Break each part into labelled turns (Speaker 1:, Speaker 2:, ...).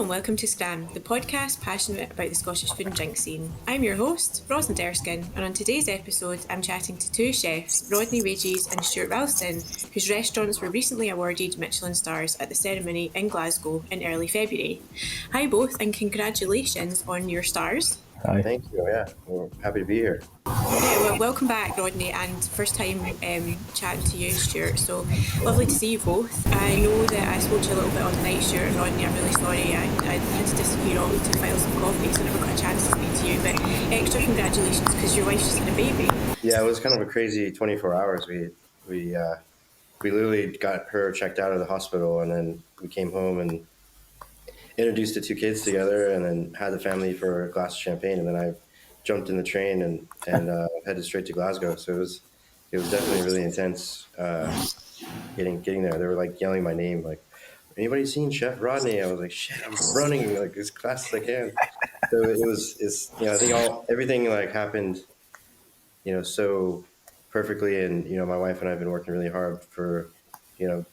Speaker 1: and welcome to Scran, the podcast passionate about the Scottish food and drink scene. I'm your host, Rosalind, and on today's episode I'm chatting to two chefs, Rodney and Stuart Ralston, whose restaurants were recently awarded Michelin stars at the ceremony in Glasgow in early February. Hi both, and congratulations on your stars.
Speaker 2: Hi.
Speaker 3: Thank you. Yeah, we're happy to be here.
Speaker 1: Yeah, well, welcome back, Rodney, and first time chatting to you, Stuart. So lovely to see you both. I know that I spoke to you a little bit on the night, Stuart and Rodney. I'm really sorry. I had to disappear off to file some coffee, so I never got a chance to speak to you. But extra congratulations because your wife just had a baby.
Speaker 3: Yeah, it was kind of a crazy 24 hours. We literally got her checked out of the hospital, and then we came home and introduced the two kids together, and then had the family for a glass of champagne, and then I jumped in the train and headed straight to Glasgow. So it was definitely really intense getting there. They were like yelling my name, like, "Anybody seen Chef Rodney?" I was like, "Shit, I'm running like as fast as I can." So I think everything like happened, so perfectly, and my wife and I have been working really hard for,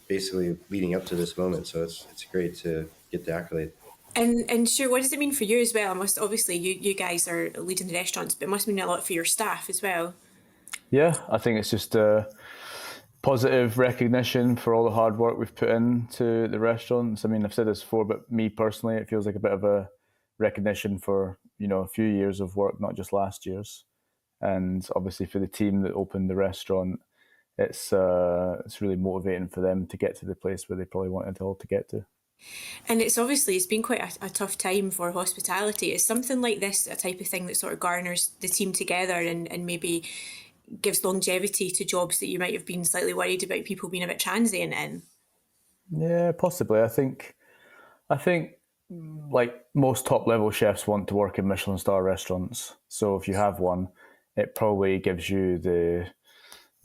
Speaker 3: basically leading up to this moment. So it's great to get the accolade.
Speaker 1: And sure, what does it mean for you as well? Obviously you guys are leading the restaurants, but it must mean a lot for your staff as well.
Speaker 2: Yeah, I think it's just a positive recognition for all the hard work we've put into the restaurants. I mean, I've said this before, but me personally, it feels like a bit of a recognition for, a few years of work, not just last year's. And obviously for the team that opened the restaurant, it's really motivating for them to get to the place where they probably wanted it all to get to.
Speaker 1: And it's been quite a tough time for hospitality. Is something like this a type of thing that sort of garners the team together and maybe gives longevity to jobs that you might have been slightly worried about people being a bit transient in?
Speaker 2: Yeah, possibly. I think like most top level chefs want to work in Michelin star restaurants. So if you have one, it probably gives you the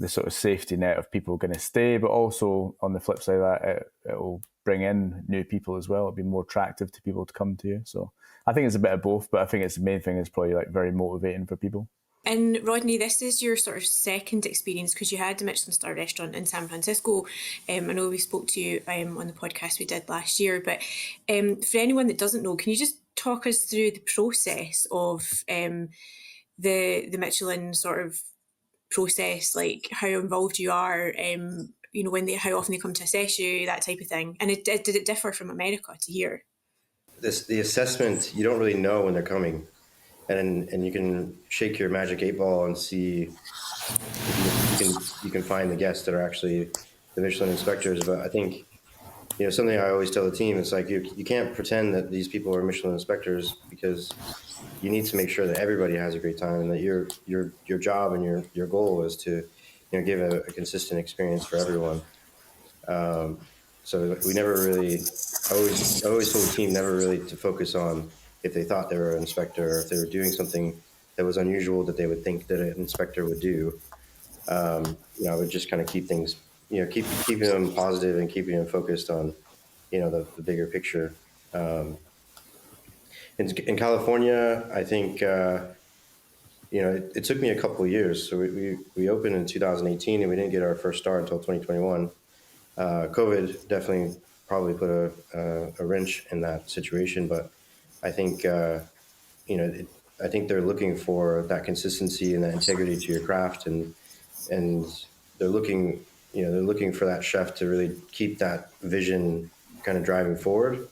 Speaker 2: sort of safety net of people going to stay, but also on the flip side of that, it will bring in new people as well. It'll be more attractive to people to come to you. So I think it's a bit of both, but I think it's the main thing is probably like very motivating for people.
Speaker 1: And Rodney, this is your sort of second experience because you had the Michelin star restaurant in San Francisco. I know we spoke to you on the podcast we did last year, but for anyone that doesn't know, can you just talk us through the process of the Michelin sort of process, like how involved you are, how often they come to assess you, that type of thing? And did it differ from America to here?
Speaker 3: The assessment, you don't really know when they're coming. And you can shake your magic 8-ball and see if you can find the guests that are actually the Michelin inspectors. But I think something I always tell the team is like you can't pretend that these people are Michelin inspectors, because you need to make sure that everybody has a great time and that your job and your goal is to give a consistent experience for everyone. So we never really, I always told the team never really to focus on if they thought they were an inspector or if they were doing something that was unusual that they would think that an inspector would do. I would just kind of keep things, keeping them positive and keeping them focused on, the bigger picture. In California, I think, it took me a couple of years. So we opened in 2018 and we didn't get our first star until 2021. COVID definitely probably put a wrench in that situation, but I think, I think they're looking for that consistency and that integrity to your craft, and they're looking for that chef to really keep that vision kind of driving forward,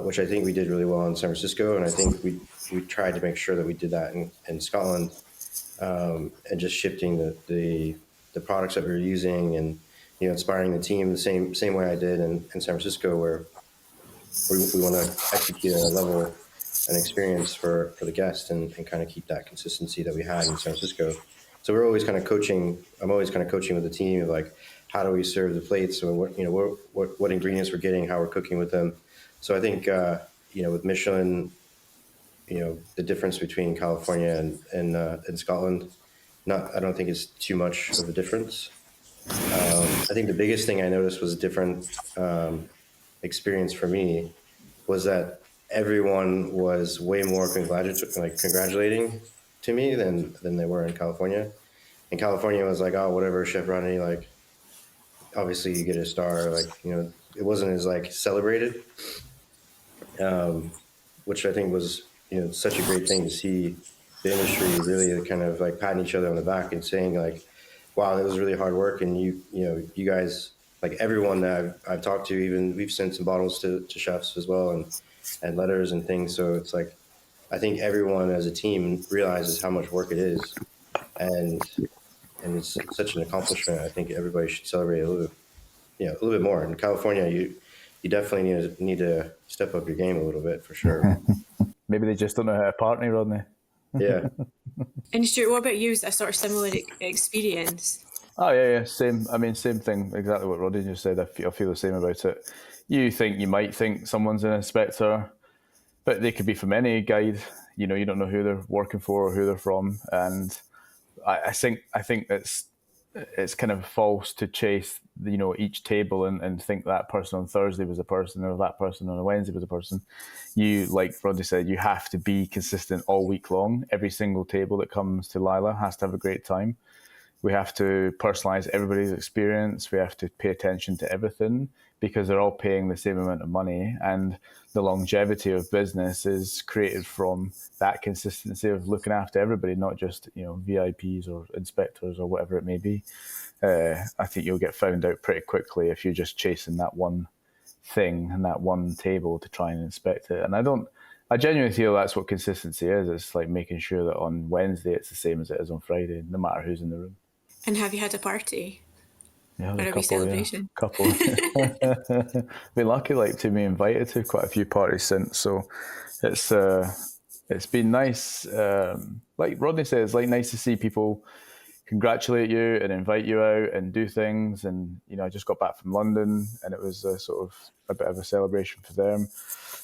Speaker 3: which I think we did really well in San Francisco, and I think we tried to make sure that we did that in Scotland, and just shifting the products that we were using and inspiring the team the same way I did in San Francisco, where we want to execute at a level and experience for the guest and kind of keep that consistency that we had in San Francisco. So we're always kind of coaching. I'm always kind of coaching with the team of like, how do we serve the plates, or what ingredients we're getting, how we're cooking with them. So I think with Michelin, the difference between California and Scotland, I don't think it's too much of a difference. I think the biggest thing I noticed was a different experience for me was that everyone was way more congratulating to me than they were in California. In California, it was like, oh, whatever, Chef Rodney, like, obviously you get a star, like, it wasn't as like celebrated. which I think was, such a great thing to see the industry really kind of like patting each other on the back and saying like, wow, that was really hard work. And you guys, like everyone that I've talked to, even we've sent some bottles to chefs as well, and letters and things. So it's like, I think everyone as a team realizes how much work it is, and it's such an accomplishment. I think everybody should celebrate a little bit, a little bit more. In California, you definitely need to step up your game a little bit for sure.
Speaker 2: Maybe they just don't know how to partner, Rodney.
Speaker 3: Yeah.
Speaker 1: And Stuart, what about you? A sort of similar experience?
Speaker 2: Oh yeah, same. I mean, same thing. Exactly what Rodney just said. I feel the same about it. You might think someone's an inspector, but they could be from any guide. You don't know who they're working for or who they're from, and I think it's kind of false to chase each table and think that person on Thursday was a person or that person on a Wednesday was a person. You, like Rodney said, you have to be consistent all week long. Every single table that comes to Layla has to have a great time. We have to personalize everybody's experience. We have to pay attention to everything because they're all paying the same amount of money, and the longevity of business is created from that consistency of looking after everybody, not just VIPs or inspectors or whatever it may be. I think you'll get found out pretty quickly if you're just chasing that one thing and that one table to try and inspect it. And I genuinely feel that's what consistency is. It's like making sure that on Wednesday it's the same as it is on Friday, no matter who's in the room.
Speaker 1: And have you had a party?
Speaker 2: Yeah,
Speaker 1: Or a
Speaker 2: couple,
Speaker 1: celebration?
Speaker 2: yeah. Couple. Been lucky, to be invited to quite a few parties since, so it's been nice. Like Rodney says, nice to see people congratulate you and invite you out and do things. And I just got back from London, and it was sort of a bit of a celebration for them.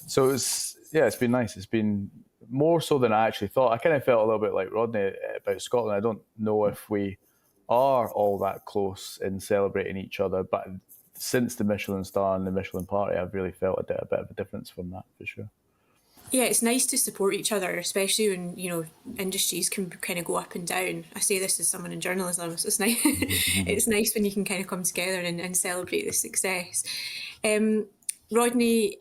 Speaker 2: So it's been nice. It's been more so than I actually thought. I kind of felt a little bit like Rodney about Scotland. I don't know if we are all that close in celebrating each other, but since the Michelin star and the Michelin party, I've really felt a bit of a difference from that for sure.
Speaker 1: Yeah, it's nice to support each other, especially when industries can kind of go up and down. I say this as someone in journalism, so it's nice. It's nice when you can kind of come together and celebrate the success. Rodney,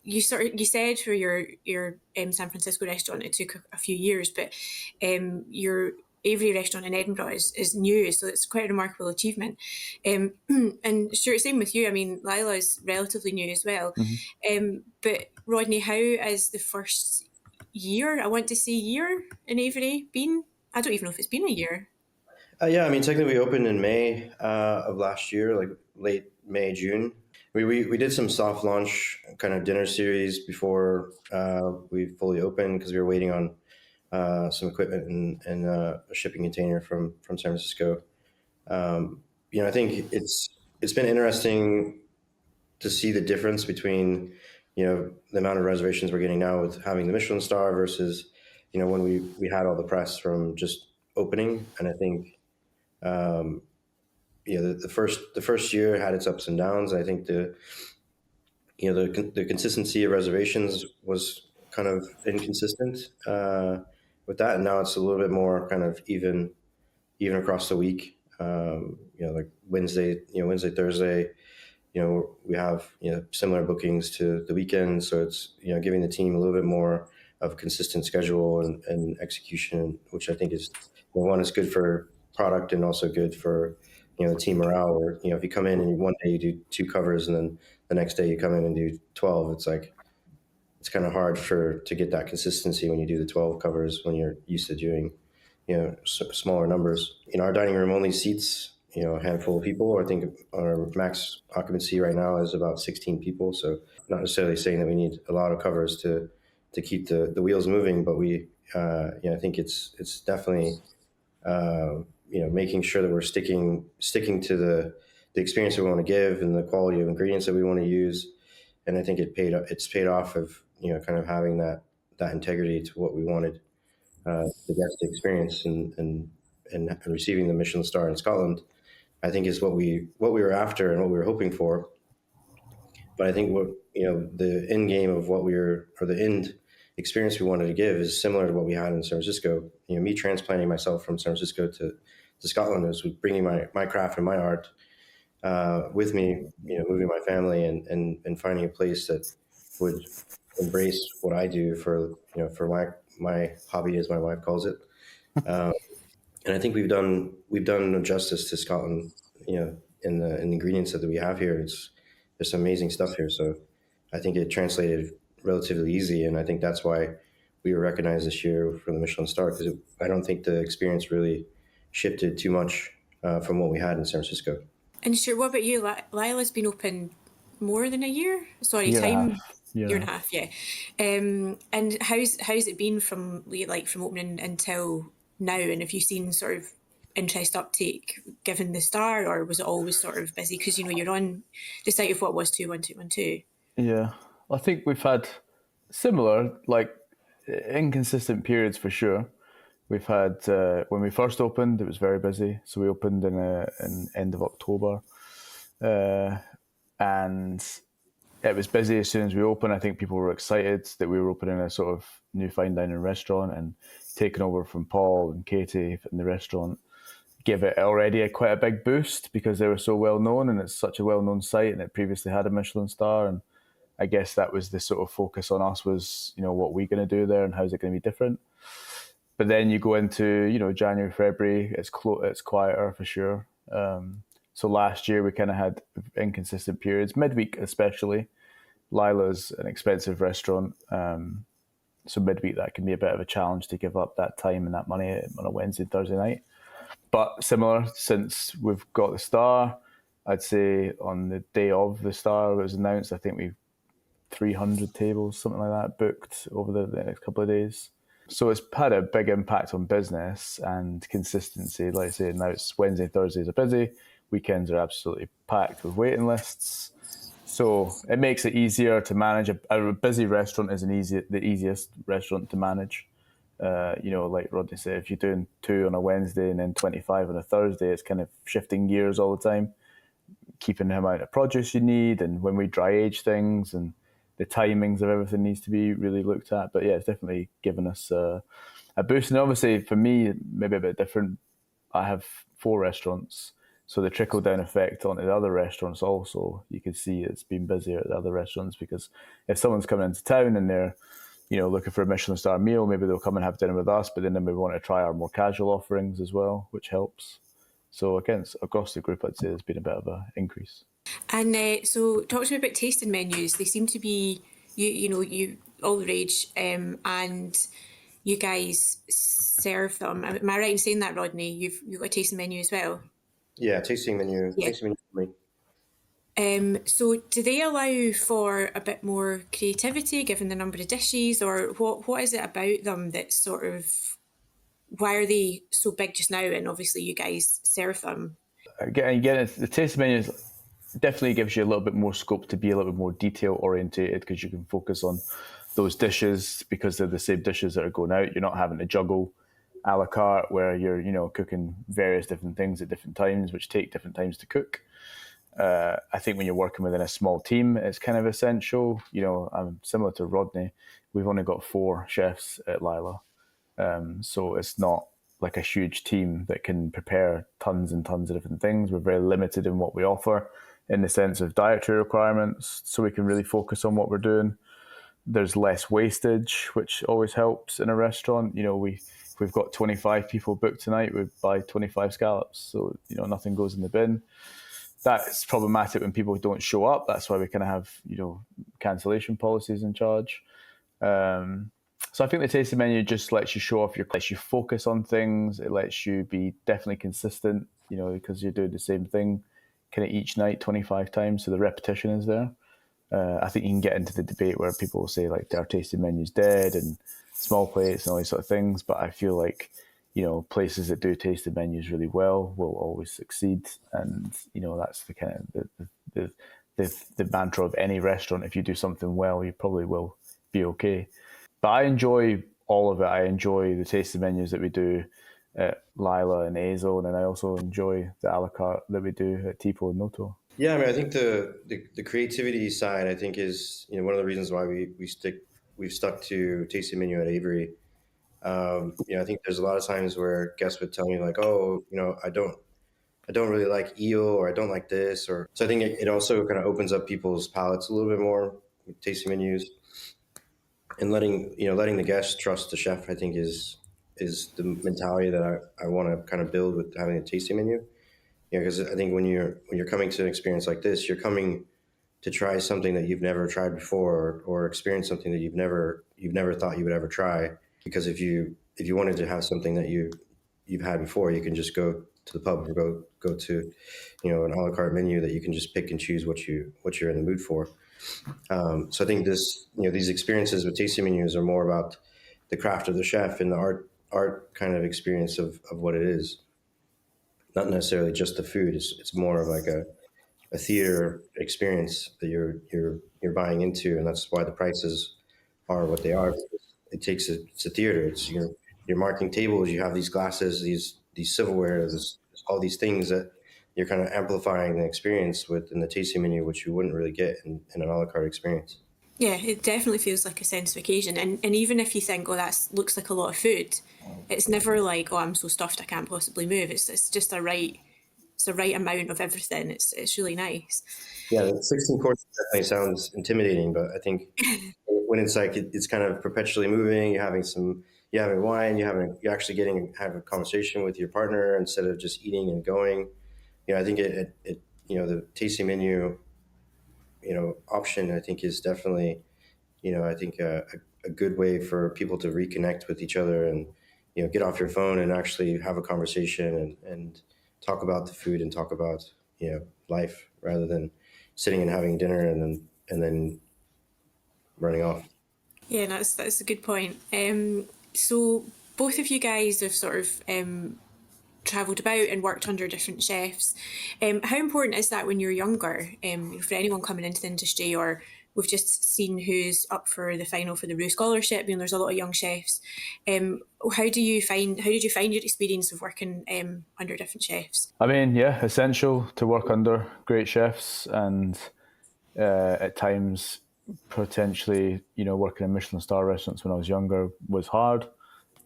Speaker 1: you said for your San Francisco restaurant it took a few years, but your Avery restaurant in Edinburgh is new, so it's quite a remarkable achievement. And Stuart, same with you. I mean, Layla is relatively new as well. But Rodney, how has the first year, I want to say year in Avery been? I don't even know if it's been a year.
Speaker 3: Yeah, I mean, technically we opened in May of last year, like late May, June. We did some soft launch kind of dinner series before we fully opened because we were waiting on some equipment and a shipping container from San Francisco. I think it's been interesting to see the difference between the amount of reservations we're getting now with having the Michelin star versus when we had all the press from just opening. And I think the first year had its ups and downs. I think the consistency of reservations was kind of inconsistent with that, and now it's a little bit more kind of even across the week. Like Wednesday, Thursday, we have similar bookings to the weekend, so it's giving the team a little bit more of a consistent schedule and execution, which I think is one is good for product and also good for the team morale. Or if you come in and one day you do 2 covers and then the next day you come in and do 12, it's like it's kind of hard to get that consistency when you do the 12 covers when you're used to doing smaller numbers. Our dining room only seats a handful of people. I think our max occupancy right now is about 16 people. So not necessarily saying that we need a lot of covers to keep the wheels moving, but I think it's definitely making sure that we're sticking to the experience that we want to give and the quality of ingredients that we want to use. And I think it's paid off of kind of having that integrity to what we wanted the guest experience and receiving the Michelin star in Scotland. I think is what we were after and what we were hoping for. But I think what the end game of the end experience we wanted to give is similar to what we had in San Francisco. Me transplanting myself from San Francisco to Scotland was bringing my craft and my art with me. Moving my family and finding a place that would embrace what I do for my hobby, as my wife calls it. And I think we've done justice to Scotland, in the ingredients that we have here. There's some amazing stuff here. So I think it translated relatively easy, and I think that's why we were recognized this year for the Michelin star, because I don't think the experience really shifted too much from what we had in San Francisco.
Speaker 1: And sure, what about you? Lila's been open more than a year? Sorry,
Speaker 2: Year and a
Speaker 1: time.
Speaker 2: half.
Speaker 1: Year and a half, yeah. And how's it been from opening until now? And have you seen sort of interest uptake given the star, or was it always sort of busy? Because you're on the site of what was 21212.
Speaker 2: Yeah, I think we've had similar, like inconsistent periods for sure. We've had when we first opened, it was very busy. So we opened in end of October, and it was busy as soon as we opened. I think people were excited that we were opening a sort of new fine dining restaurant, and taking over from Paul and Katie in the restaurant gave it already quite a big boost because they were so well known, and it's such a well known site, and it previously had a Michelin star. And I guess that was the sort of focus on us was, what are we going to do there and how's it going to be different? But then you go into, January, February, it's quieter for sure. So last year we kind of had inconsistent periods, midweek especially. Layla's an expensive restaurant. So midweek, that can be a bit of a challenge to give up that time and that money on a Wednesday, Thursday night. But similar, since we've got the star, I'd say on the day of the star it was announced, I think we've 300 tables, something like that, booked over the next couple of days. So it's had a big impact on business and consistency. Like I say, now it's Wednesday, Thursdays are busy, weekends are absolutely packed with waiting lists. So it makes it easier to manage. A busy restaurant is the easiest restaurant to manage. Like Rodney said, if you're doing 2 on a Wednesday and then 25 on a Thursday, it's kind of shifting gears all the time, keeping the amount of produce you need, and when we dry age things, and the timings of everything needs to be really looked at. But yeah, it's definitely given us a boost. And obviously for me, maybe a bit different. I have 4 restaurants, so the trickle down effect onto the other restaurants also, you can see it's been busier at the other restaurants, because if someone's coming into town and they're looking for a Michelin star meal, maybe they'll come and have dinner with us, but then we want to try our more casual offerings as well, which helps. So again, across the group, I'd say there's been a bit of an increase.
Speaker 1: And so talk to me about tasting menus. They seem to be, you all the rage, and you guys serve them. Am I right in saying that, Rodney? You've got a tasting menu as well?
Speaker 3: Yeah, tasting menu.
Speaker 1: Yeah.
Speaker 3: Tasting menu for me.
Speaker 1: So do they allow for a bit more creativity given the number of dishes, or what is it about them that's sort of, why are they so big just now? And obviously you guys serve them.
Speaker 2: Again, the tasting menu definitely gives you a little bit more scope to be a little bit more detail orientated, because you can focus on those dishes because they're the same dishes that are going out. You're not having to juggle a la carte where you're cooking various different things at different times, which take different times to cook. I think when you're working within a small team, it's kind of essential. I'm similar to Rodney. We've only got 4 chefs at Layla. So it's not like a huge team that can prepare tons and tons of different things. We're very limited in what we offer in the sense of dietary requirements, so we can really focus on what we're doing. There's less wastage, which always helps in a restaurant. If we've got 25 people booked tonight, we buy 25 scallops. So, nothing goes in the bin. That's problematic when people don't show up. That's why we kind of have, cancellation policies in charge. So I think the tasting menu just lets you show off lets you focus on things. It lets you be definitely consistent, because you're doing the same thing kind of each night 25 times. So the repetition is there. I think you can get into the debate where people will say like our tasting menu's dead and small plates and all these sort of things. But I feel like, places that do tasting menus really well will always succeed. And, that's the kind of the mantra of any restaurant. If you do something well, you probably will be okay. But I enjoy all of it. I enjoy the tasting menus that we do at Layla and A-Zone, and I also enjoy the a la carte that we do at Tipo and Noto.
Speaker 3: Yeah, I mean, I think the creativity side, I think, is one of the reasons why we've stuck to tasting menu at Avery. I think there's a lot of times where guests would tell me like, oh, I don't really like eel, or I don't like this, so I think it also kind of opens up people's palates a little bit more with tasting menus. and letting the guests trust the chef, I think is the mentality that I want to kind of build with having a tasting menu. Because I think when you're coming to an experience like this, you're coming to try something that you've never tried before, or experience something that you've never thought you would ever try. Because if you wanted to have something that you've had before, you can just go to the pub or go to an a la carte menu that you can just pick and choose what you're in the mood for. So I think these experiences with tasting menus are more about the craft of the chef and the art kind of experience of what it is, not necessarily just the food. It's more of like a theater experience that you're buying into, and that's why the prices are what they are. It's a theater. You're marking tables. You have these glasses, these silverware, all these things that you're kind of amplifying the experience with in the tasting menu, which you wouldn't really get in an a la carte experience.
Speaker 1: Yeah, it definitely feels like a sense of occasion. And even if you think, oh, that looks like a lot of food, it's never like, oh, I'm so stuffed I can't possibly move. It's just it's the right amount of everything. It's really nice.
Speaker 3: Yeah, the 16 courses definitely sounds intimidating, but I think when it's like it's kind of perpetually moving, you're having wine, you're actually have a conversation with your partner instead of just eating and going. I think the tasting menu, option, I think is definitely, I think a good way for people to reconnect with each other and, get off your phone and actually have a conversation and talk about the food and talk about, life rather than sitting and having dinner and then running off.
Speaker 1: Yeah, that's a good point. So both of you guys have sort of travelled about and worked under different chefs. How important is that when you're younger? For anyone coming into the industry, or we've just seen who's up for the final for the Roux Scholarship. There's a lot of young chefs. How did you find your experience of working under different chefs?
Speaker 2: I mean, yeah, essential to work under great chefs, and at times potentially, working in Michelin star restaurants when I was younger was hard.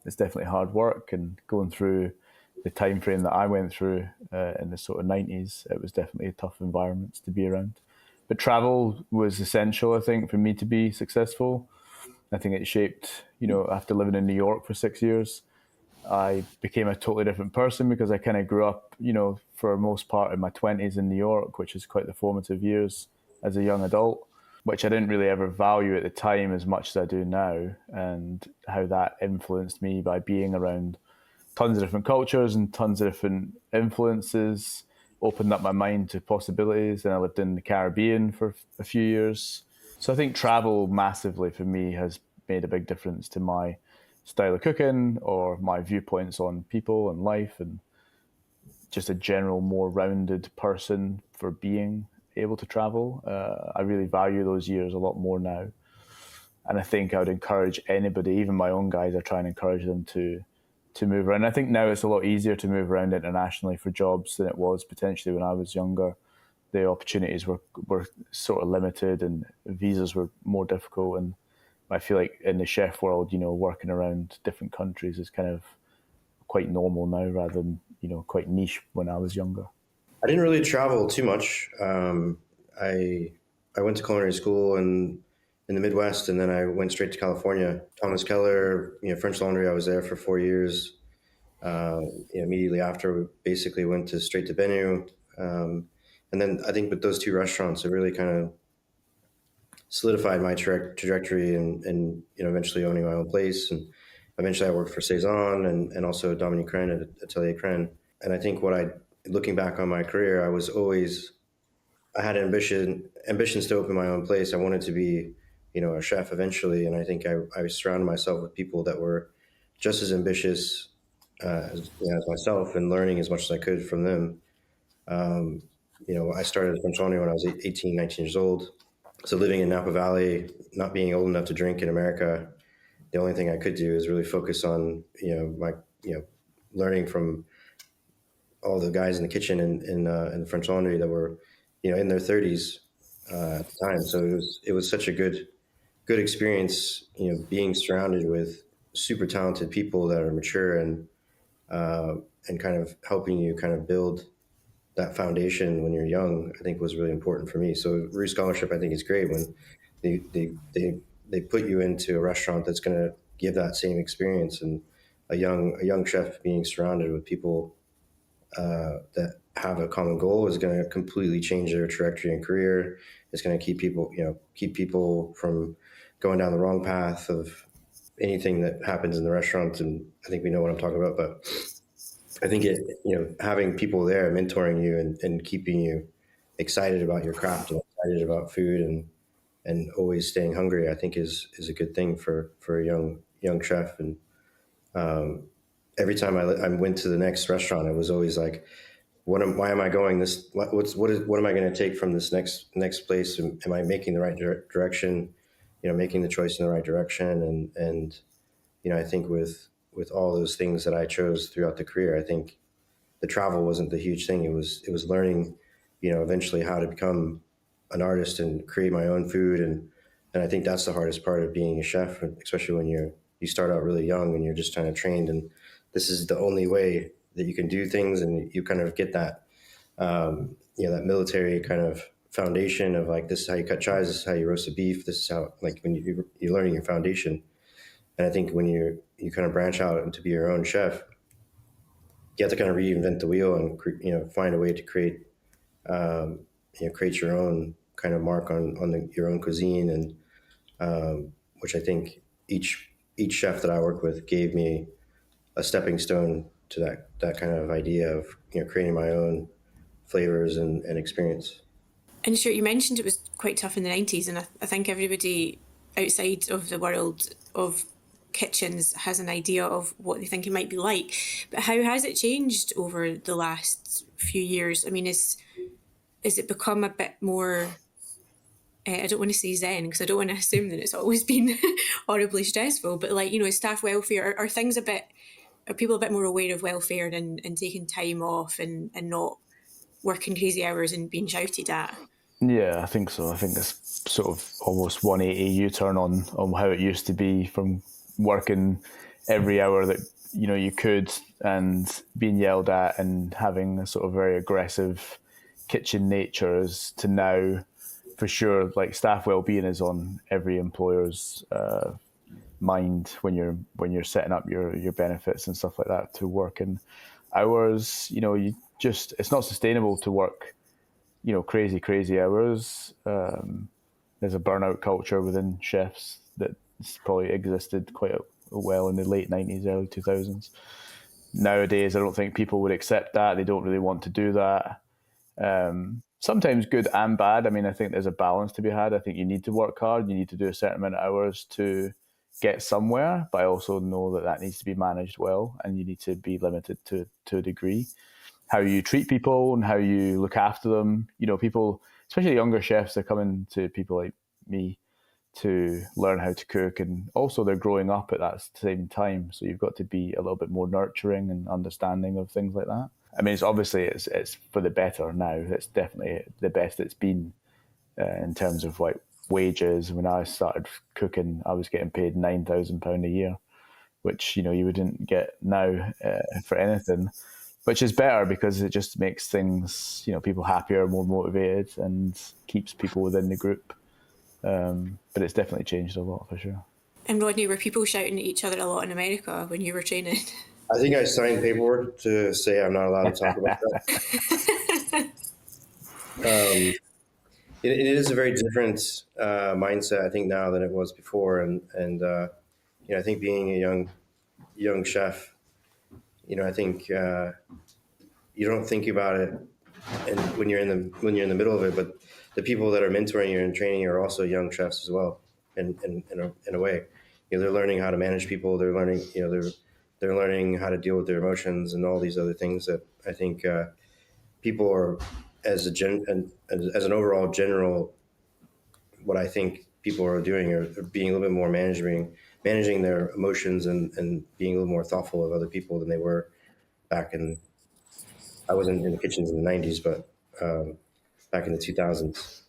Speaker 2: It's definitely hard work, and going through the time frame that I went through in the sort of 90s, it was definitely a tough environment to be around. But travel was essential, I think, for me to be successful. I think it shaped, after living in New York for 6 years, I became a totally different person because I kind of grew up, for most part in my 20s in New York, which is quite the formative years as a young adult, which I didn't really ever value at the time as much as I do now, and how that influenced me by being around tons of different cultures and tons of different influences, opened up my mind to possibilities. And I lived in the Caribbean for a few years. So I think travel massively for me has made a big difference to my style of cooking or my viewpoints on people and life, and just a general more rounded person for being able to travel. I really value those years a lot more now. And I think I would encourage anybody, even my own guys, I try and encourage them to move around. I think now it's a lot easier to move around internationally for jobs than it was potentially when I was younger. The opportunities were sort of limited, and visas were more difficult. And I feel like in the chef world, working around different countries is kind of quite normal now, rather than, quite niche when I was younger.
Speaker 3: I didn't really travel too much. I went to culinary school in the Midwest, and then I went straight to California. Thomas Keller, French Laundry. I was there for 4 years. Immediately after, we basically went straight to Benu. And then I think with those two restaurants, it really kind of solidified my trajectory and eventually owning my own place. And eventually I worked for Cezanne and also Dominique Crenn at Atelier Crenn. And I think looking back on my career, I had ambitions to open my own place. I wanted to be, a chef eventually. And I think I surrounded myself with people that were just as ambitious as myself, and learning as much as I could from them. I started at French Laundry when I was 18, 19 years old. So living in Napa Valley, not being old enough to drink in America, the only thing I could do is really focus on, learning from all the guys in the kitchen in the French Laundry that were, in their 30s at the time. So it was such a good experience, being surrounded with super talented people that are mature and kind of helping you kind of build that foundation when you're young. I think was really important for me. So Roux Scholarship, I think, is great when they they put you into a restaurant that's going to give that same experience. And a young chef being surrounded with people that have a common goal is going to completely change their trajectory and career. It's going to keep people from going down the wrong path of anything that happens in the restaurant. And I think we know what I'm talking about, but I think having people there mentoring you and keeping you excited about your craft and excited about food and always staying hungry, I think is a good thing for a young chef. And every time I went to the next restaurant, I was always like, why am I going this? What am I going to take from this next place? Am I making the right direction? Making the choice in the right direction. And I think with all those things that I chose throughout the career, I think the travel wasn't the huge thing. It was learning, eventually how to become an artist and create my own food. And I think that's the hardest part of being a chef, especially when you start out really young and you're just kind of trained, and this is the only way that you can do things. And you kind of get that, that military kind of foundation of like, this is how you cut chives, this is how you roast a beef. This is how, like, when you're learning your foundation. And I think when you kind of branch out and to be your own chef, you have to kind of reinvent the wheel and find a way to create your own kind of mark on your own cuisine, and which I think each chef that I worked with gave me a stepping stone to that kind of idea of creating my own flavors and experience.
Speaker 1: And Stuart, you mentioned it was quite tough in the 90s, and I think everybody outside of the world of kitchens has an idea of what they think it might be like. But how has it changed over the last few years? I mean, is it become a bit more, I don't want to say zen, because I don't want to assume that it's always been horribly stressful, but like, staff welfare, are people a bit more aware of welfare and taking time off and not working crazy hours and being shouted at?
Speaker 2: Yeah, I think so. I think it's sort of almost 180 U-turn on how it used to be, from working every hour that you could and being yelled at and having a sort of very aggressive kitchen nature, as to now, for sure, like, staff well-being is on every employer's mind when you're setting up your benefits and stuff like that to work. And hours, it's not sustainable to work crazy hours. There's a burnout culture within chefs that's probably existed quite well in the late 90s, early 2000s. Nowadays, I don't think people would accept that. They don't really want to do that. Sometimes good and bad. I mean, I think there's a balance to be had. I think you need to work hard. You need to do a certain amount of hours to get somewhere, but I also know that needs to be managed well, and you need to be limited to a degree. How you treat people and how you look after them. People, especially younger chefs, they're coming to people like me to learn how to cook, and also they're growing up at that same time. So you've got to be a little bit more nurturing and understanding of things like that. I mean, it's for the better now. It's definitely the best it's been in terms of like wages. When I started cooking, I was getting paid £9,000 a year, which you wouldn't get now for anything. Which is better because it just makes things, people happier, more motivated, and keeps people within the group. But it's definitely changed a lot, for sure.
Speaker 1: And Rodney, were people shouting at each other a lot in America when you were training?
Speaker 3: I think I signed paperwork to say I'm not allowed to talk about that. It is a very different mindset, I think, now than it was before. And I think being a young chef, I think you don't think about it, and when you're in the middle of it, but the people that are mentoring you and training you are also young chefs as well, in a way. They're learning how to manage people. They're learning, they're learning how to deal with their emotions and all these other things that I think people are, as an overall general, what I think people are doing are being a little bit more managing their emotions and being a little more thoughtful of other people than they were back in. I wasn't in the kitchens in the 90s, but back in the 2000s,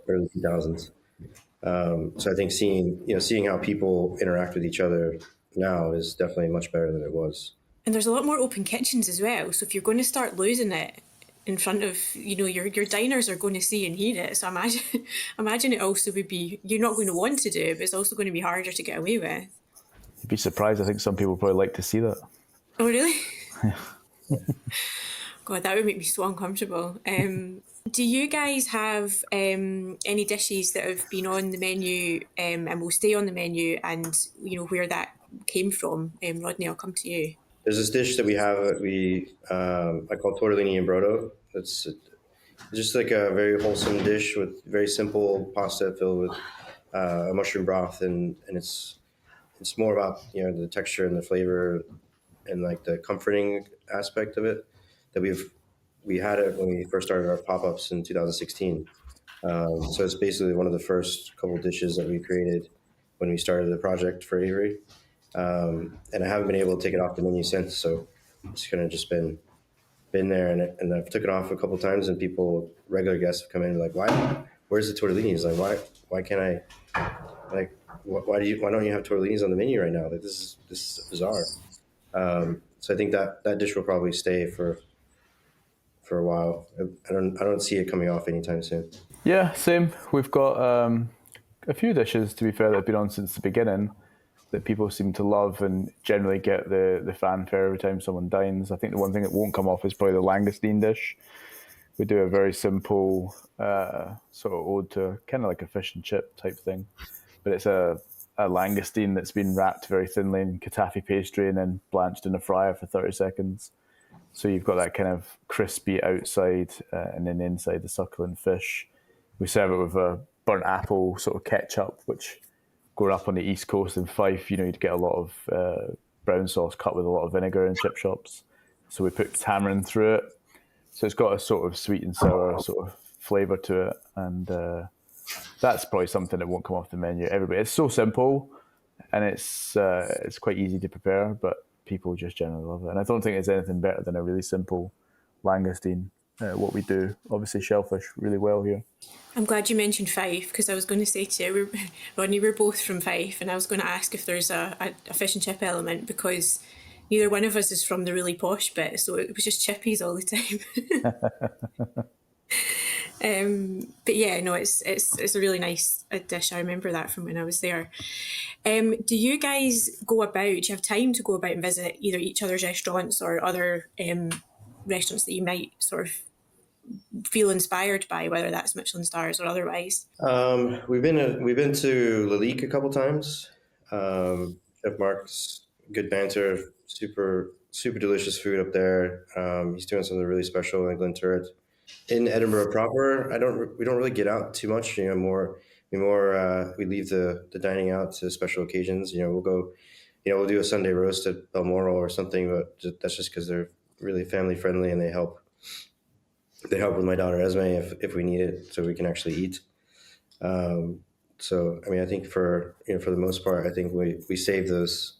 Speaker 3: early 2000s. So I think seeing how people interact with each other now is definitely much better than it was.
Speaker 1: And there's a lot more open kitchens as well. So if you're going to start losing it, in front of, your diners are going to see and hear it. So imagine it also would be, you're not going to want to do it, but it's also going to be harder to get away with.
Speaker 2: You'd be surprised. I think some people probably like to see that.
Speaker 1: Oh, really? God, that would make me so uncomfortable. Do you guys have any dishes that have been on the menu and will stay on the menu, and where that came from? Rodney, I'll come to you.
Speaker 3: There's this dish that we have that I call tortellini and brodo. It's just like a very wholesome dish with very simple pasta filled with a mushroom broth, and it's more about the texture and the flavor and like the comforting aspect of it that we had it when we first started our pop-ups in 2016. So it's basically one of the first couple dishes that we created when we started the project for Avery. And I haven't been able to take it off the menu since. So it's kind of just been there, and I've took it off a couple of times, and regular guests have come in and like, where's the tortellinis? Like, why can't I, like, why don't you have tortellinis on the menu right now? Like, this is bizarre. So I think that dish will probably stay for a while. I don't see it coming off anytime soon.
Speaker 2: Yeah, same. We've got a few dishes, to be fair, that have been on since the beginning that people seem to love and generally get the fanfare every time someone dines. I think the one thing that won't come off is probably the langoustine dish. We do a very simple sort of ode to kind of like a fish and chip type thing, but it's a langoustine that's been wrapped very thinly in katafi pastry and then blanched in a fryer for 30 seconds. So you've got that kind of crispy outside and then inside the succulent fish. We serve it with a burnt apple sort of ketchup, which growing up on the East Coast in Fife, you'd get a lot of brown sauce cut with a lot of vinegar in chip shops. So we put tamarind through it. So it's got a sort of sweet and sour sort of flavour to it. And that's probably something that won't come off the menu. It's so simple and it's quite easy to prepare, but people just generally love it. And I don't think there's anything better than a really simple langoustine. What we do, obviously shellfish really well here.
Speaker 1: I'm glad you mentioned Fife, because I was going to say to you, Rodney, we're both from Fife, and I was going to ask if there's a fish and chip element, because neither one of us is from the really posh bit, so it was just chippies all the time. But yeah, no, it's a really nice dish. I remember that from when I was there. Do you guys do you have time to go about and visit either each other's restaurants or other restaurants that you might sort of feel inspired by, whether that's Michelin stars or otherwise?
Speaker 3: We've been to Lalique a couple times. Chef Mark's good banter, super delicious food up there. He's doing something really special in Glenturret. In Edinburgh proper, we don't really get out too much. We leave the dining out to special occasions. We'll go, we'll do a Sunday roast at Balmoral or something, but that's just because they're really family friendly and they help with my daughter Esme if we need it, so we can actually eat. So I mean, I think for the most part, I think we save those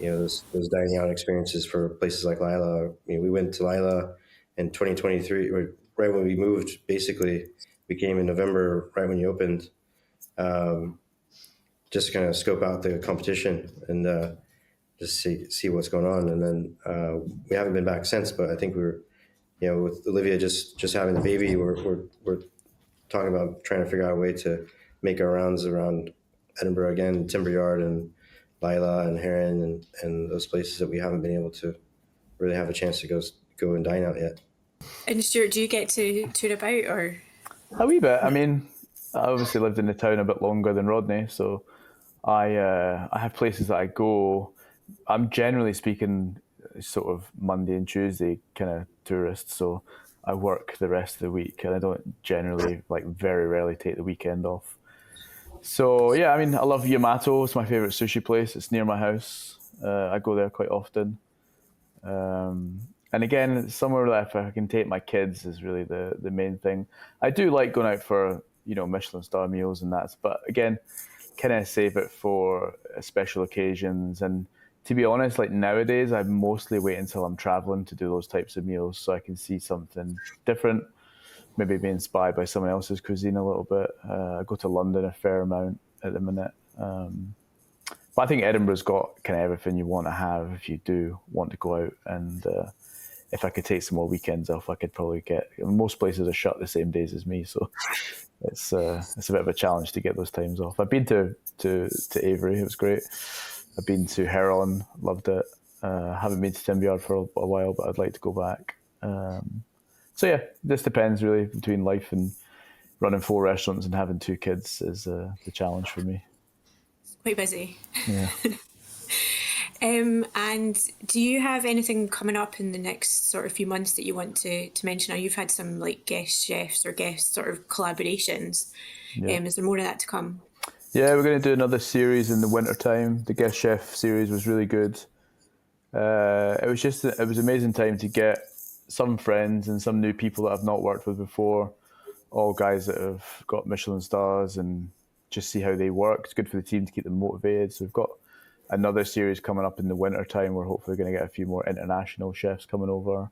Speaker 3: those dining out experiences for places like Layla. We went to Layla in 2023, right when we moved. Basically, we came in November, right when you opened, just kind of scope out the competition and just see what's going on. And then we haven't been back since, but I think we're, with Olivia just having the baby, we're talking about trying to figure out a way to make our rounds around Edinburgh again, Timber Yard and Layla and Heron and those places that we haven't been able to really have a chance to go and dine out yet.
Speaker 1: And Stuart, do you get to tour about or?
Speaker 2: A wee bit. I mean, I obviously lived in the town a bit longer than Rodney, so I have places that I go. I'm generally speaking sort of Monday and Tuesday kind of tourist, so I work the rest of the week and I don't generally, very rarely take the weekend off. So yeah, I mean, I love Yamato. It's my favourite sushi place. It's near my house. I go there quite often. And again, somewhere that if I can take my kids is really the main thing. I do like going out for, Michelin star meals and that, but again, kind of save it for special occasions. And to be honest, nowadays, I mostly wait until I'm traveling to do those types of meals so I can see something different, maybe be inspired by someone else's cuisine a little bit. I go to London a fair amount at the minute. But I think Edinburgh's got kind of everything you want to have if you do want to go out and if I could take some more weekends off, I could probably get. Most places are shut the same days as me, so it's a bit of a challenge to get those times off. I've been to Avery, it was great. I've been to Heron, loved it. Haven't been to Timbyard for a while, but I'd like to go back. So yeah, this depends really between life and running 4 restaurants and having 2 kids is the challenge for me.
Speaker 1: Quite busy.
Speaker 2: Yeah.
Speaker 1: And do you have anything coming up in the next sort of few months that you want to mention? Now, you've had some like guest chefs or guest sort of collaborations.
Speaker 2: Yeah.
Speaker 1: Is there more of that to come?
Speaker 2: Yeah, we're going to do another series in the winter time. The guest chef series was really good. It was amazing time to get some friends and some new people that I've not worked with before, all guys that have got Michelin stars, and just see how they work. It's good for the team to keep them motivated. So we've got another series coming up in the winter time. We're hopefully going to get a few more international chefs coming over.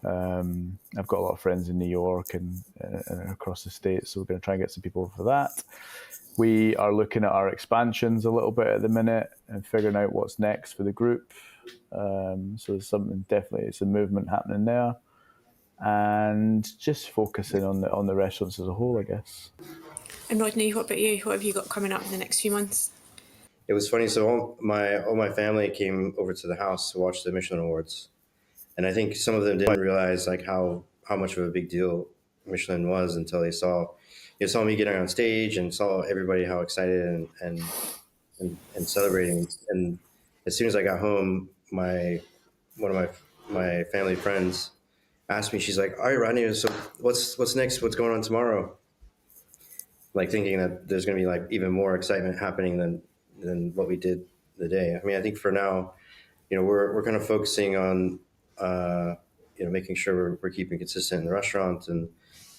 Speaker 2: I've got a lot of friends in New York and across the States, so we're going to try and get some people for that. We are looking at our expansions a little bit at the minute and figuring out what's next for the group. So there's something, definitely, it's a movement happening there, and just focusing on the restaurants as a whole, I guess.
Speaker 1: And Rodney, what about you? What have you got coming up in the next few months?
Speaker 3: It was funny. So all my family came over to the house to watch the Michelin Awards, and I think some of them didn't realize like how much of a big deal Michelin was until they saw me getting on stage and saw everybody how excited and celebrating. And as soon as I got home, one of my family friends asked me, she's like, "All right, Rodney, so what's next? What's going on tomorrow?" Like thinking that there's going to be like even more excitement happening than what we did the day. I mean, I think for now, we're kind of focusing on making sure we're keeping consistent in the restaurant. And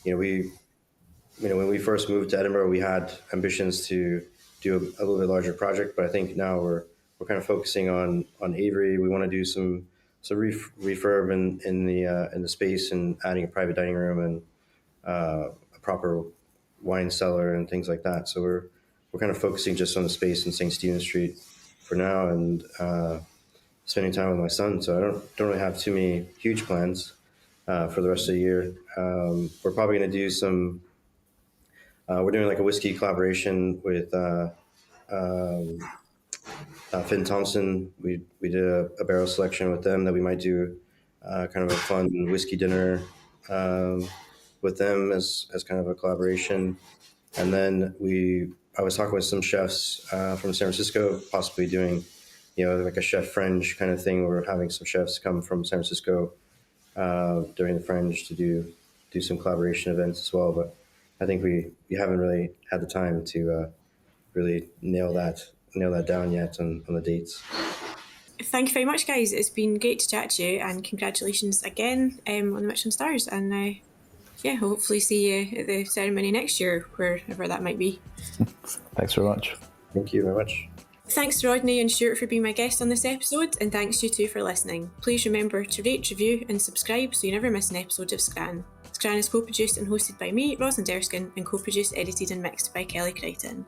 Speaker 3: when we first moved to Edinburgh, we had ambitions to do a little bit larger project, but I think now we're kind of focusing on Avery. We want to do some refurb in the space and adding a private dining room and a proper wine cellar and things like that. So we're kind of focusing just on the space in St. Stephen Street for now, and spending time with my son. So I don't really have too many huge plans for the rest of the year. We're probably going to do some. We're doing like a whiskey collaboration with Finn Thompson. We did a barrel selection with them that we might do kind of a fun whiskey dinner with them as kind of a collaboration. And then I was talking with some chefs from San Francisco, possibly doing, like a chef Fringe kind of thing. We're having some chefs come from San Francisco during the Fringe to do some collaboration events as well. But I think we haven't really had the time to really nail that down yet on the dates.
Speaker 1: Thank you very much, guys. It's been great to chat to you, and congratulations again on the Michelin stars. And hopefully see you at the ceremony next year, wherever that might be.
Speaker 2: Thanks very much.
Speaker 3: Thank you very much.
Speaker 1: Thanks to Rodney and Stuart for being my guests on this episode, and thanks you too for listening. Please remember to rate, review and subscribe so you never miss an episode of Scran. Scran is co-produced and hosted by me, Rosalind, and co-produced, edited and mixed by Kelly Crichton.